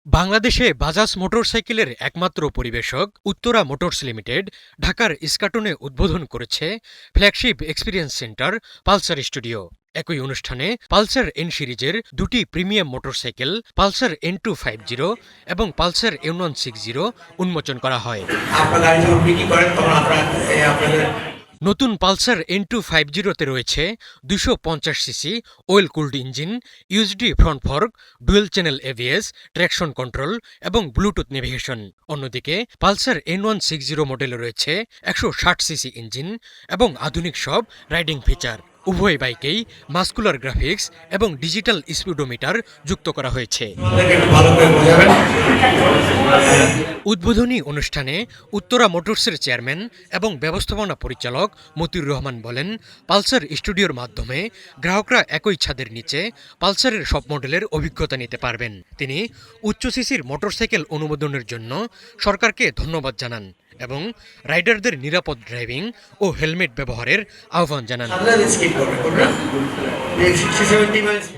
বাংলাদেশে বাজাজ মোটরসাইকেলের একমাত্র পরিবেশক উত্তরা মোটরস লিমিটেড ঢাকার ইস্কাটনে উদ্বোধন করেছে flagship experience centre Pulsar studio. একই অনুষ্ঠানে পালসার এন সিরিজের দুটি প্রিমিয়াম মোটরসাইকেল পালসার N250 এবং পালসার N160 উন্মোচন করা হয়। নতুন পালসার N250-তে রয়েছে 250 CC well cooled engine, USD front fork, dual channel ABS, traction control এবং ব্লুটুথ নেভিগেশন। অন্যদিকে পালসার N160 মডেলে রয়েছে 160 সিসি ইঞ্জিন এবং আধুনিক সব রাইডিং ফিচার। উভয় বাইকেই মাস্কুলার গ্রাফিক্স এবং ডিজিটাল স্পিডোমিটার যুক্ত করা হয়েছে। উদ্বোধনী অনুষ্ঠানে উত্তরা মোটরসের চেয়ারম্যান এবং ব্যবস্থাপনা পরিচালক মতিউর রহমান বলেন, পালসার স্টুডিওর মাধ্যমে গ্রাহকরা একই ছাদের নিচে পালসারের সব মডেলের অভিজ্ঞতা নিতে পারবেন। তিনি উচ্চ সিসির মোটরসাইকেল অনুমোদনের জন্য সরকারকে ধন্যবাদ জানান এবং রাইডারদের নিরাপদ ড্রাইভিং ও হেলমেট ব্যবহারের আহ্বান জানান।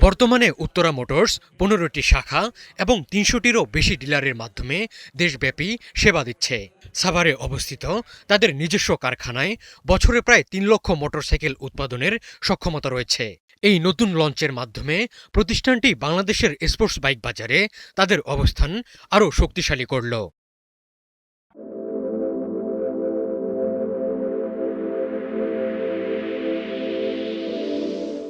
বর্তমানে উত্তরা মোটরস 15টি শাখা এবং 300টিরও বেশি ডিলারের মাধ্যমে দেশব্যাপী সেবা দিচ্ছে। সাভারে অবস্থিত তাদের নিজস্ব কারখানায় বছরে প্রায় 3 লক্ষ মোটরসাইকেল উৎপাদনের সক্ষমতা রয়েছে। এই নতুন লঞ্চের মাধ্যমে প্রতিষ্ঠানটি বাংলাদেশের স্পোর্টস বাইক বাজারে তাদের অবস্থান আরও শক্তিশালী করল।